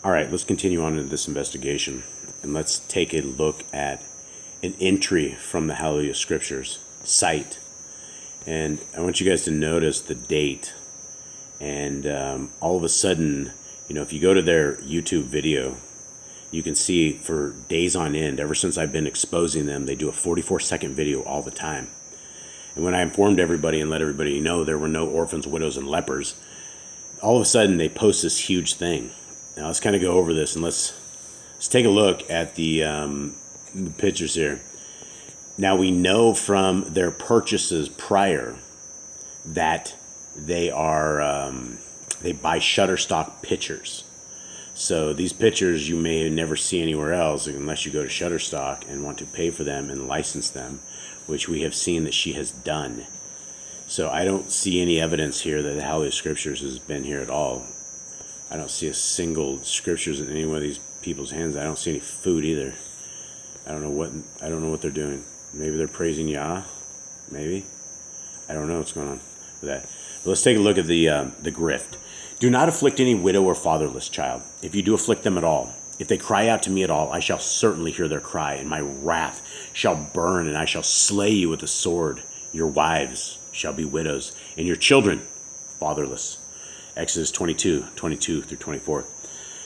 All right, let's continue on into this investigation, and let's take a look at an entry from the HalleluYAH Scriptures site. And I want you guys to notice the date. And all of a sudden, if you go to their YouTube video, you can see for days on end, ever since I've been exposing them, they do a 44-second video all the time. And when I informed everybody and let everybody know there were no orphans, widows, and lepers, all of a sudden they post this huge thing. Now let's kind of go over this, and let's take a look at the pictures here. Now we know from their purchases prior that they buy Shutterstock pictures. So these pictures you may never see anywhere else unless you go to Shutterstock and want to pay for them and license them, which we have seen that she has done. So I don't see any evidence here that the HalleluYAH Scriptures has been here at all. I don't see a single scriptures in any one of these people's hands. I don't see any food either. I don't know what they're doing. Maybe they're praising Yah. Maybe. I don't know what's going on with that. But let's take a look at the grift. Do not afflict any widow or fatherless child, if you do afflict them at all. If they cry out to me at all, I shall certainly hear their cry, and my wrath shall burn, and I shall slay you with the sword. Your wives shall be widows, and your children fatherless. Exodus 22 through 24.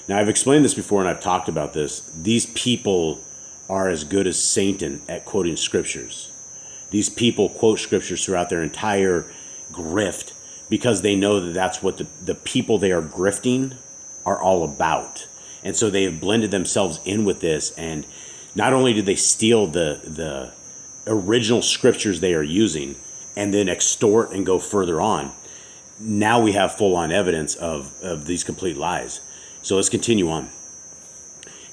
Now, I've explained this before, and I've talked about this. These people are as good as Satan at quoting scriptures. These people quote scriptures throughout their entire grift because they know that that's what the people they are grifting are all about. And so they have blended themselves in with this, and not only did they steal the original scriptures they are using and then extort and go further on, now we have full-on evidence of these complete lies. So let's continue on.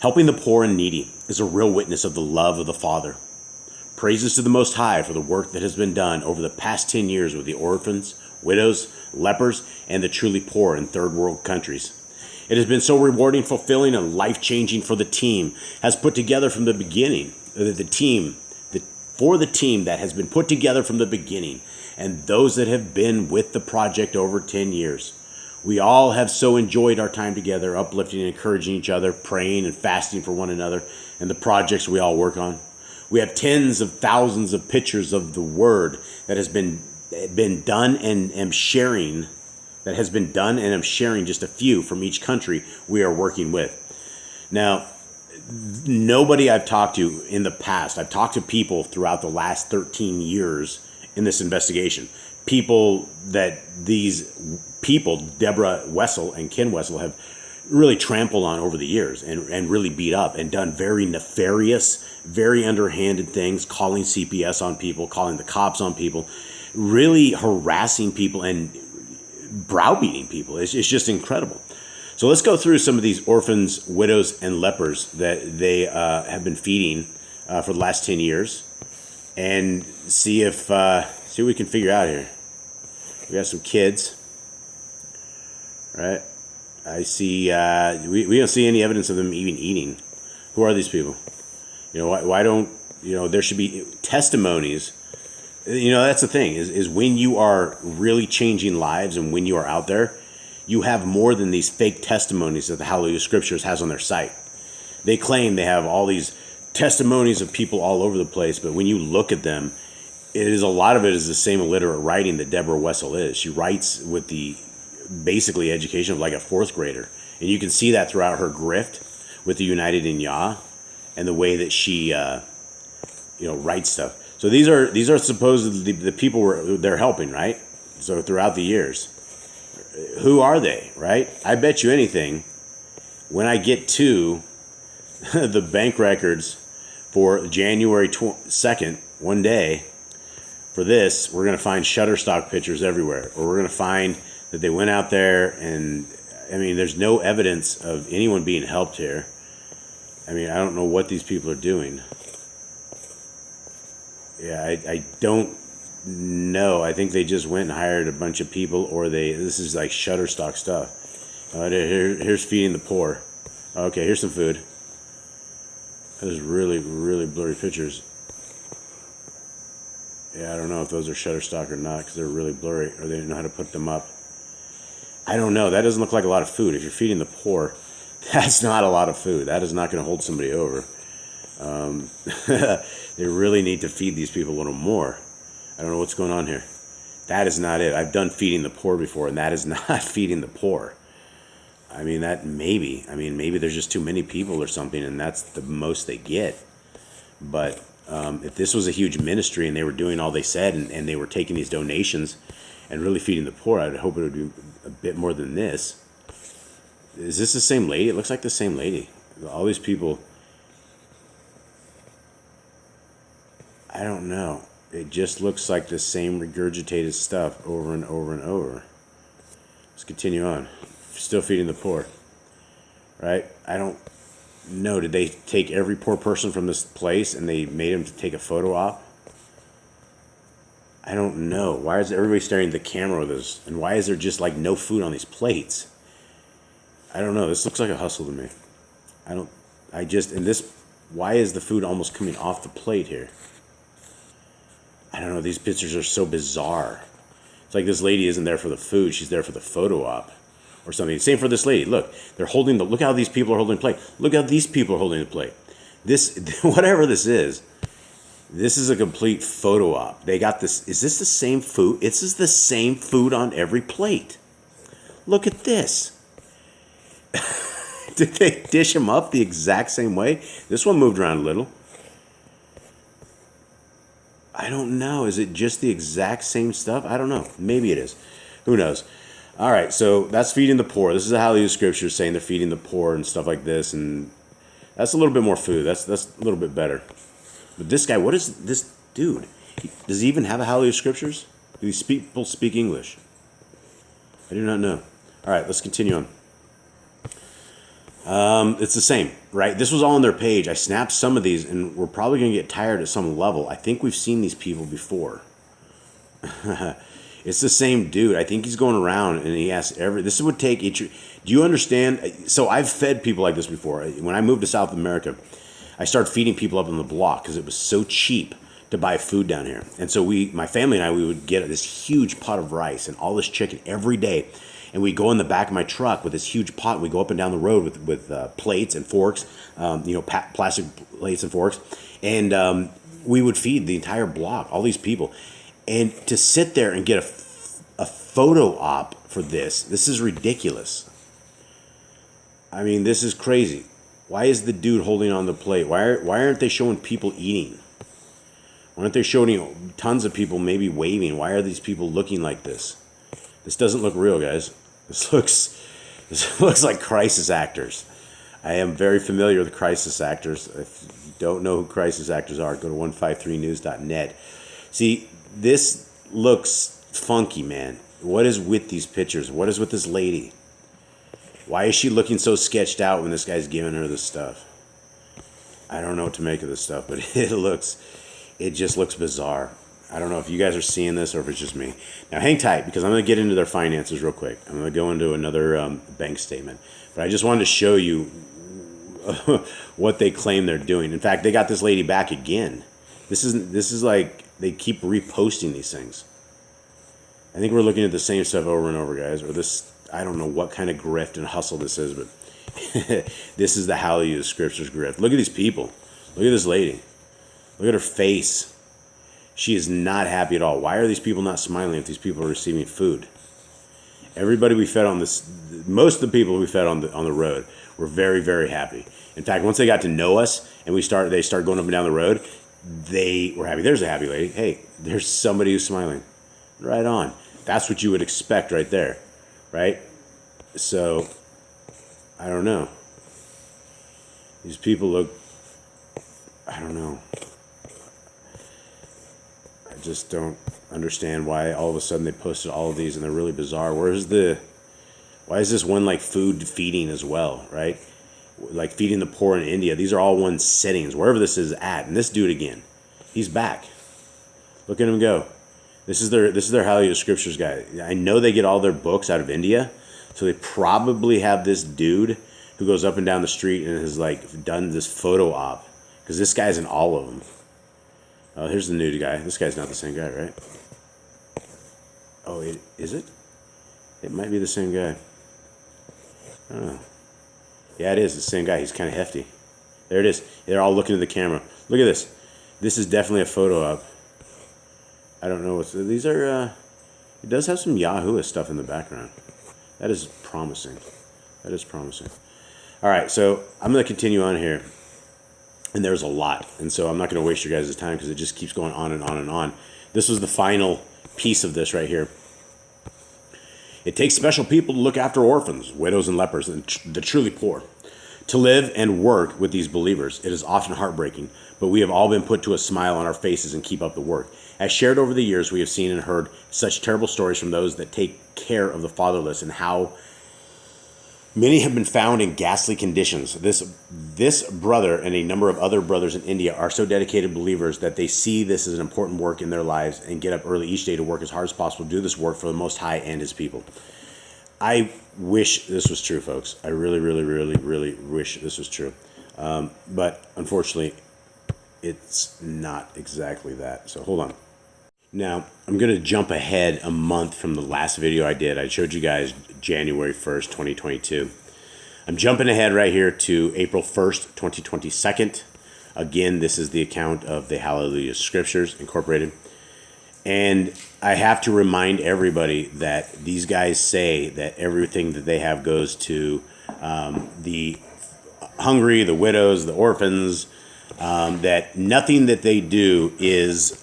Helping the poor and needy is a real witness of the love of the Father. Praises to the Most High for the work that has been done over the past 10 years with the orphans, widows, lepers, and the truly poor in third world countries. It has been so rewarding, fulfilling, and life-changing for the team has put together from the beginning. For the team that has been put together from the beginning, and those that have been with the project over 10 years. We all have so enjoyed our time together, uplifting and encouraging each other, praying and fasting for one another, and the projects we all work on. We have tens of thousands of pictures of the word that has been done and am sharing. That has been done, and I'm sharing just a few from each country we are working with. Now, nobody I've talked to in the past, I've talked to people throughout the last 13 years in this investigation, people that these people, Deborah Wessel and Ken Wessel, have really trampled on over the years and really beat up and done very nefarious, very underhanded things, calling CPS on people, calling the cops on people, really harassing people and browbeating people. It's just incredible. So let's go through some of these orphans, widows, and lepers that they have been feeding for the last 10 years, and see what we can figure out here. We got some kids, right? I see. We don't see any evidence of them even eating. Who are these people? Why don't there should be testimonies. That's the thing is when you are really changing lives and when you are out there, you have more than these fake testimonies that the HalleluYAH Scriptures has on their site. They claim they have all these testimonies of people all over the place, but when you look at them, a lot of it is the same illiterate writing that Deborah Wessel is. She writes with the basically education of like a fourth grader, and you can see that throughout her grift with the United in Yah and the way that she writes stuff. So these are supposedly the people they're helping, right? So throughout the years. Who are they, right? I bet you anything, when I get to the bank records for January 2nd, one day, for this, we're going to find Shutterstock pictures everywhere. Or we're going to find that they went out there and, there's no evidence of anyone being helped here. I don't know what these people are doing. Yeah, I don't know. I think they just went and hired a bunch of people, or this is like Shutterstock stuff. Here's feeding the poor. Okay, here's some food. Those really, really blurry pictures. Yeah, I don't know if those are Shutterstock or not because they're really blurry, or they didn't know how to put them up. I don't know. That doesn't look like a lot of food. If you're feeding the poor, That's not a lot of food. That is not going to hold somebody over. They really need to feed these people a little more. I don't know what's going on here. That is not it. I've done feeding the poor before, and that is not feeding the poor. I mean, maybe there's just too many people or something, and that's the most they get. But if this was a huge ministry and they were doing all they said, and they were taking these donations and really feeding the poor, I'd hope it would be a bit more than this. Is this the same lady? It looks like the same lady. All these people, I don't know. It just looks like the same regurgitated stuff over and over and over. Let's continue on. Still feeding the poor, right? I don't know. Did they take every poor person from this place and they made them to take a photo op? I don't know. Why is everybody staring at the camera with this? And why is there just like no food on these plates? I don't know. This looks like a hustle to me. Why is the food almost coming off the plate here? I don't know. These pictures are so bizarre. It's like this lady isn't there for the food. She's there for the photo op or something. Same for this lady. Look, look how these people are holding the plate. Look how these people are holding the plate. This, whatever this is a complete photo op. They got this. Is this the same food? This is the same food on every plate. Look at this. Did they dish them up the exact same way? This one moved around a little. I don't know. Is it just the exact same stuff? I don't know. Maybe it is. Who knows? All right, so that's feeding the poor. This is the HalleluYAH scripture saying they're feeding the poor and stuff like this, and that's a little bit more food. That's a little bit better. But this guy, what is this dude? Does he even have a HalleluYAH scriptures? Do these people speak English? I do not know. All right, let's continue on. It's the same, right? This was all on their page. I snapped some of these, and we're probably going to get tired at some level. I think we've seen these people before. It's the same dude. I think he's going around, and he asks this would take each. Do you understand? So I've fed people like this before. When I moved to South America, I started feeding people up on the block because it was so cheap to buy food down here. And so my family and I, we would get this huge pot of rice and all this chicken every day. And we go in the back of my truck with this huge pot. And we go up and down the road with plates and forks, plastic plates and forks. And we would feed the entire block, all these people. And to sit there and get a photo op for this is ridiculous. I mean, this is crazy. Why is the dude holding on the plate? Why aren't they showing people eating? Why aren't they showing tons of people maybe waving? Why are these people looking like this? This doesn't look real, guys. This looks like crisis actors. I am very familiar with crisis actors. If you don't know who crisis actors are, go to 153news.net. See, this looks funky, man. What is with these pictures? What is with this lady? Why is she looking so sketched out when this guy's giving her this stuff? I don't know what to make of this stuff, but it just looks bizarre. I don't know if you guys are seeing this or if it's just me. Now, hang tight, because I'm going to get into their finances real quick. I'm going to go into another bank statement. But I just wanted to show you what they claim they're doing. In fact, they got this lady back again. This is like they keep reposting these things. I think we're looking at the same stuff over and over, guys. Or this, I don't know what kind of grift and hustle this is, but this is the HalleluYAH Scriptures grift. Look at these people. Look at this lady. Look at her face. She is not happy at all. Why are these people not smiling if these people are receiving food? Everybody we fed on this, most of the people we fed on the road were very, very happy. In fact, once they got to know us and they started going up and down the road, they were happy. There's a happy lady. Hey, there's somebody who's smiling. Right on. That's what you would expect right there, right? So, I don't know. These people look, I don't know. I just don't understand why all of a sudden they posted all of these and they're really bizarre. Why is this one like food feeding as well, right? Like feeding the poor in India. These are all one settings, wherever this is at. And this dude again, he's back. Look at him go. This is their HalleluYAH Scriptures guy. I know they get all their books out of India, so they probably have this dude who goes up and down the street and has like done this photo op, because this guy's in all of them. Oh, here's the new guy. This guy's not the same guy, right? Oh, is it? It might be the same guy. I don't know. Yeah, it is the same guy. He's kind of hefty. There it is. They're all looking at the camera. Look at this. This is definitely a photo op. I don't know what's... These are... it does have some Yahuwah stuff in the background. That is promising. That is promising. All right, so I'm going to continue on here. And there's a lot. And so I'm not going to waste your guys' time because it just keeps going on and on and on. This was the final piece of this right here. It takes special people to look after orphans, widows, and lepers, and the truly poor. To live and work with these believers, it is often heartbreaking, but we have all been put to a smile on our faces and keep up the work. As shared over the years, we have seen and heard such terrible stories from those that take care of the fatherless and how many have been found in ghastly conditions. This brother and a number of other brothers in India are so dedicated believers that they see this as an important work in their lives and get up early each day to work as hard as possible to do this work for the Most High and His people. I wish this was true, folks. I really, really, really, really wish this was true. But unfortunately, it's not exactly that. So hold on. Now, I'm going to jump ahead a month from the last video I did. I showed you guys January 1st, 2022. I'm jumping ahead right here to April 1st, 2022. Again, this is the account of the HalleluYAH Scriptures Incorporated. And I have to remind everybody that these guys say that everything that they have goes to the hungry, the widows, the orphans, that nothing that they do is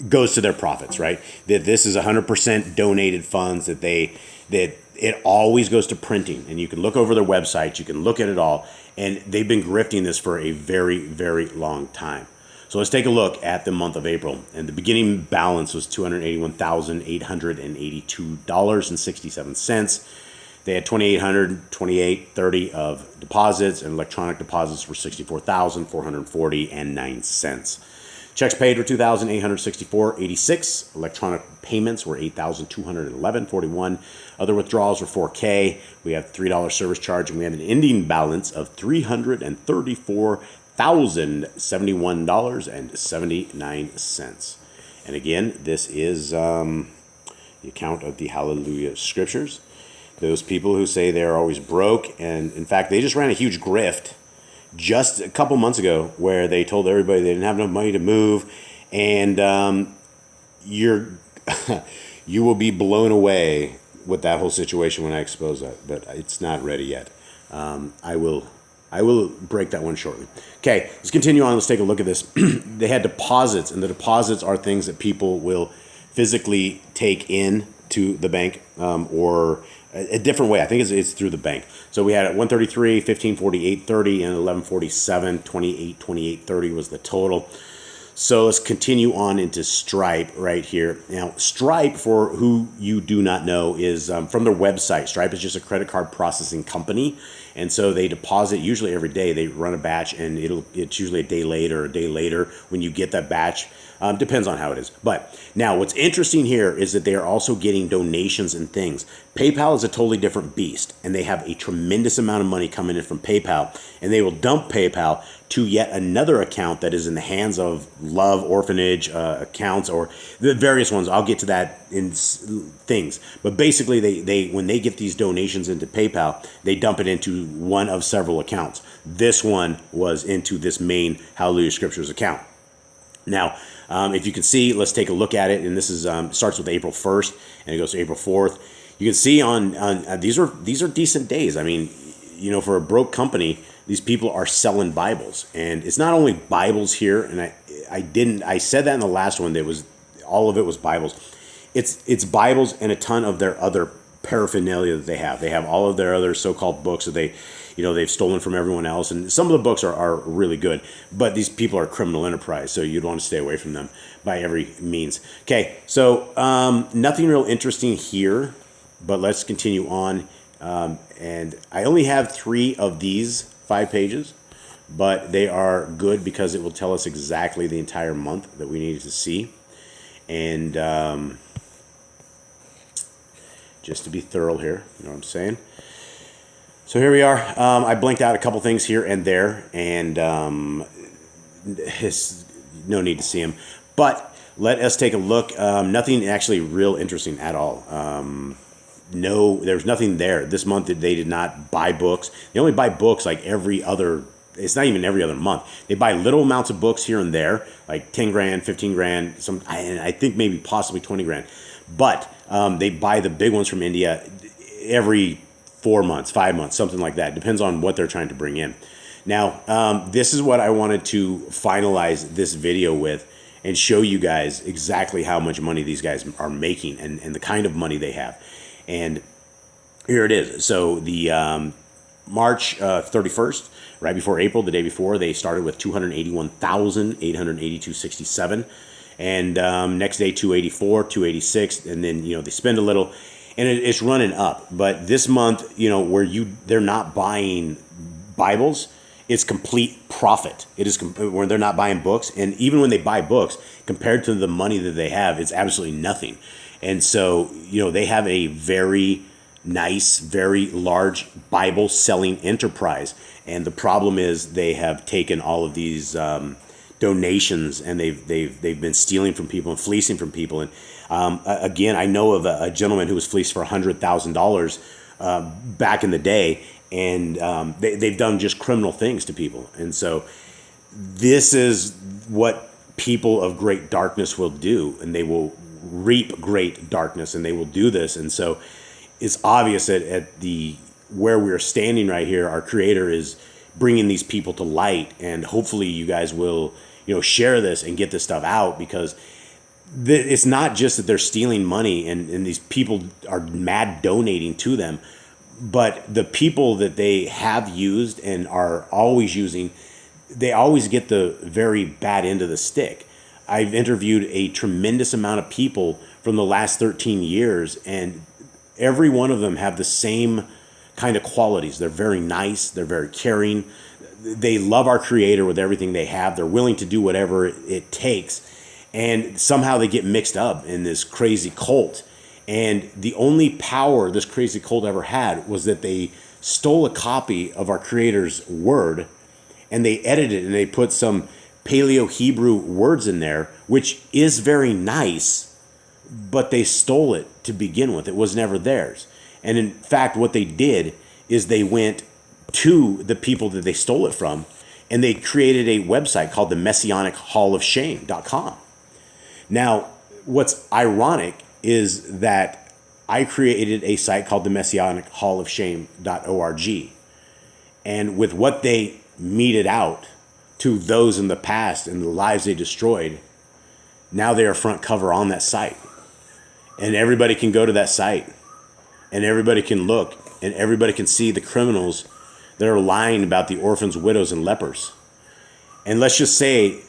goes to their profits, right? That this is 100% donated funds, that it always goes to printing. And you can look over their website, you can look at it all, and they've been grifting this for a very, very long time. So let's take a look at the month of April. And the beginning balance was $281,882.67. They had $2,828.30 of deposits, and electronic deposits were $64,440.09. Checks paid were $2,864.86. Electronic payments were $8,211.41. Other withdrawals were $4K. We have $3 service charge, and we have an ending balance of $334,071.79. And again, this is the account of the HalleluYAH Scriptures. Those people who say they're always broke, and in fact, they just ran a huge grift just a couple months ago where they told everybody they didn't have enough money to move, and you will be blown away with that whole situation when I expose that, but it's not ready yet. I will break that one shortly. Okay, let's continue on. Let's take a look at this. They had deposits, and the deposits are things that people will physically take in to the bank, or a different way. I think it's through the bank. So we had at 133, 1548, 30, and 1147, 28, 28, 30 was the total. So let's continue on into Stripe right here. Now, Stripe, for who you do not know, is from their website. Stripe is just a credit card processing company. And so they deposit usually every day. They run a batch, and it's usually a day later when you get that batch. Depends on how it is. But now what's interesting here is that they are also getting donations and things. PayPal is a totally different beast, and they have a tremendous amount of money coming in from PayPal, and they will dump PayPal to yet another account that is in the hands of Love Orphanage accounts, or the various ones. I'll get to that in things. But basically, they when they get these donations into PayPal, they dump it into one of several accounts. This one was into this main HalleluYAH Scriptures account. Now, if you can see, let's take a look at it. And this is starts with April 1st, and it goes to April 4th. You can see on these are decent days. I mean, you know, for a broke company, these people are selling Bibles, and it's not only Bibles here. And I said that in the last one. That was all of it was Bibles. It's Bibles and a ton of their other paraphernalia that they have. They have all of their other so-called books that they've stolen from everyone else, and some of the books are really good, but these people are criminal enterprise, so you'd want to stay away from them by every means. Okay, so nothing real interesting here, but let's continue on. And I only have 3 of these 5 pages, but they are good because it will tell us exactly the entire month that we needed to see. And just to be thorough here, you know what I'm saying? So here we are. I blanked out a couple things here and there, and it's no need to see them. But let us take a look. Nothing actually real interesting at all. there's nothing there. This month they did not buy books. They only buy books like every other, it's not even every other month. They buy little amounts of books here and there, like 10 grand, 15 grand, and I think maybe possibly 20 grand. But they buy the big ones from India every 4 months, 5 months, something like that. Depends on what they're trying to bring in. Now, this is what I wanted to finalize this video with and show you guys exactly how much money these guys are making and the kind of money they have. And here it is. So the March 31st, right before April, the day before, they started with 281,882.67. And next day, 284, 286, and then, they spend a little, and it's running up. But this month, where they're not buying Bibles, it's complete profit. It is when they're not buying books, and even when they buy books, compared to the money that they have, it's absolutely nothing. And so, they have a very nice, very large Bible selling enterprise. And the problem is they have taken all of these donations, and they've been stealing from people and fleecing from people. And again, I know of a gentleman who was fleeced for $100,000 back in the day. And they've done just criminal things to people. And so this is what people of great darkness will do, and they will reap great darkness, and they will do this. And so it's obvious that where we're standing right here, our Creator is bringing these people to light, and hopefully you guys will share this and get this stuff out, because it's not just that they're stealing money and these people are mad donating to them. But the people that they have used and are always using, they always get the very bad end of the stick. I've interviewed a tremendous amount of people from the last 13 years, and every one of them have the same kind of qualities. They're very nice. They're very caring. They love our Creator with everything they have. They're willing to do whatever it takes. And somehow they get mixed up in this crazy cult. And the only power this crazy cult ever had was that they stole a copy of our Creator's word, and they edited it, and they put some Paleo-Hebrew words in there, which is very nice, but they stole it to begin with. It was never theirs. And in fact, what they did is they went to the people that they stole it from, and they created a website called the Messianic Hall of Shame.com. Now, what's ironic is that I created a site called the Messianic Hall of Shame.org. And with what they meted out to those in the past and the lives they destroyed, now they are front cover on that site. And everybody can go to that site, and everybody can look, and everybody can see the criminals that are lying about the orphans, widows, and lepers. And let's just say,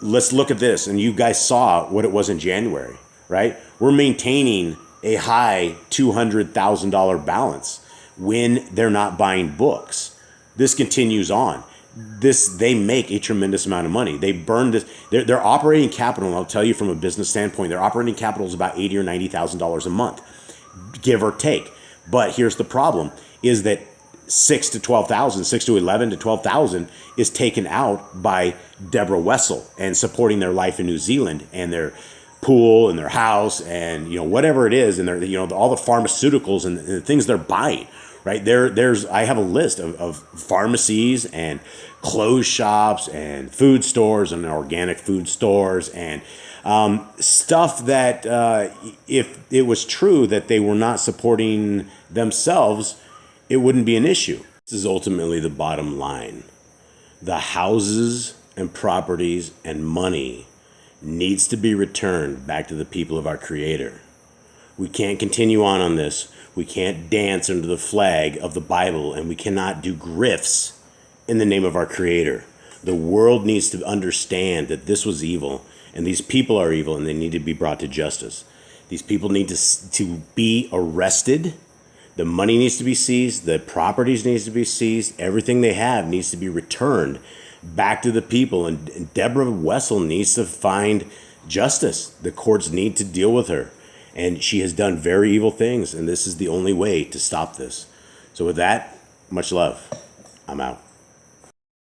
let's look at this, and you guys saw what it was in January, right? We're maintaining a high $200,000 balance when they're not buying books. This continues on. They make a tremendous amount of money. They burn this. Their operating capital, and I'll tell you from a business standpoint, their operating capital is about $80,000 or $90,000 a month, give or take. But here's the problem: is that 6 to 11 to 12,000 is taken out by Deborah Wessel and supporting their life in New Zealand and their pool and their house and whatever it is, and their all the pharmaceuticals and the things they're buying. Right there's I have a list of pharmacies and clothes shops and food stores and organic food stores and stuff that if it was true that they were not supporting themselves, it wouldn't be an issue. This is ultimately the bottom line. The houses and properties and money needs to be returned back to the people of our Creator. We can't continue on this. We can't dance under the flag of the Bible, and we cannot do grifts in the name of our Creator. The world needs to understand that this was evil, and these people are evil, and they need to be brought to justice. These people need to be arrested. The money needs to be seized. The properties needs to be seized. Everything they have needs to be returned back to the people. And Deborah Wessel needs to find justice. The courts need to deal with her. And she has done very evil things, and this is the only way to stop this. So with that, much love. I'm out.